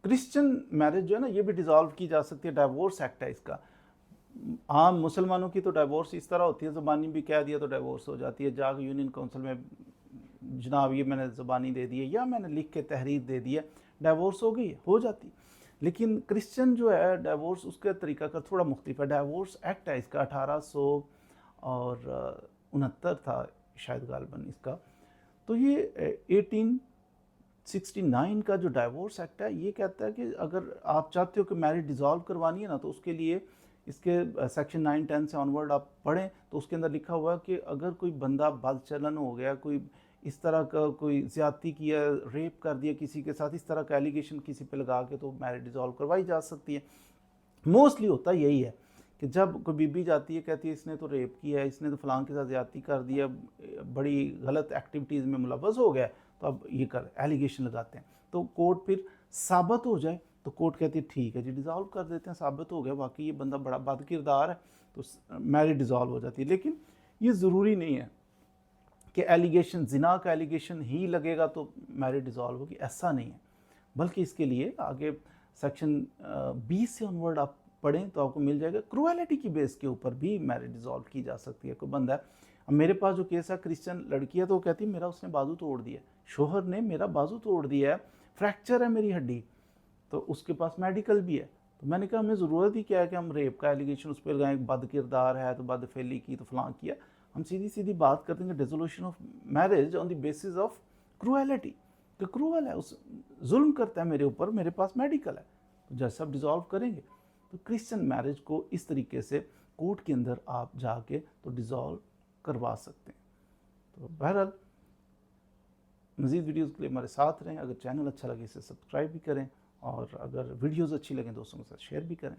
Christian marriage जो है ना, ये भी डिसॉल्व की जा सकती है, डाइवोर्स एक्ट है इसका। आम मुसलमानों की तो डाइवोर्स इस तरह होती है, ज़बानी भी कह दिया तो डाइवोर्स हो जाती है, जाके यूनियन काउंसिल में जनाब ये मैंने ज़बानी दे दी है या मैंने लिख के तहरीर दे दी है, डाइवोर्स हो गई, हो जाती। लेकिन क्रिश्चियन जो है डाइवोर्स, उसका तरीका का थोड़ा मुख्तलिफ है। डाइवोर्स एक्ट है इसका 1869 था शायद गालबन इसका। तो ये 1869 का जो डाइवोर्स एक्ट है, ये कहता है कि अगर आप चाहते हो कि मैरिज डिसॉल्व करवानी है ना, तो उसके लिए इसके सेक्शन 9-10 से ऑनवर्ड आप पढ़ें तो उसके अंदर लिखा हुआ है कि अगर कोई बंदा बदचलन हो गया, कोई इस तरह का कोई ज़्यादती किया, रेप कर दिया किसी के साथ, इस तरह का एलिगेशन किसी पे लगा के, तो मैरिज डिसॉल्व करवाई जा सकती है। मोस्टली होता यही है कि जब कोई बीबी जाती है, कहती है इसने तो रेप किया है, इसने तो फलां के साथ ज़्यादती कर दिया, बड़ी गलत एक्टिविटीज़ में मुलव्वस हो गया, तो अब ये कर एलिगेशन लगाते हैं। तो कोर्ट फिर साबित हो जाए तो कोर्ट कहती है ठीक है जी, डिज़ॉल्व कर देते हैं, साबित हो गया वाकई ये बंदा बड़ा बद किरदार है, तो मैरिज डिज़ॉल्व हो जाती है। लेकिन ये ज़रूरी नहीं है कि एलिगेशन, जिना का एलिगेशन ही लगेगा तो मैरिज डिसॉल्व होगी, ऐसा नहीं है। बल्कि इसके लिए आगे सेक्शन 20 से ऑनवर्ड आप पढ़ें तो आपको मिल जाएगा, क्रूएलिटी की बेस के ऊपर भी मैरिज डिसॉल्व की जा सकती है। कोई बंदा है, अब मेरे पास जो केस है, क्रिश्चियन लड़की है, तो वो कहती है मेरा उसने बाजू तोड़ दिया, शोहर ने मेरा बाजू तोड़ दिया है, फ्रैक्चर है मेरी हड्डी, तो उसके पास मेडिकल भी है। तो मैंने कहा हमें ज़रूरत ही क्या है कि हम रेप का एलिगेशन उस पर लगाएं, बद किरदार है तो बदफेली की तो फलां किया। हम सीधी सीधी बात करते हैं dissolution of marriage on the basis of cruelty, कि क्रूअल है, उस जुल्म करता है मेरे ऊपर, मेरे पास मेडिकल है, तो जैसे आप डिसॉल्व करेंगे। तो क्रिश्चियन मैरिज को इस तरीके से कोर्ट के अंदर आप जाके तो डिसॉल्व करवा सकते हैं। तो बहरहाल मज़ीद वीडियोज़ के लिए हमारे साथ रहें। अगर चैनल अच्छा लगे इसे सब्सक्राइब भी करें, और अगर वीडियोज़ अच्छी लगें दोस्तों के साथ शेयर भी करें।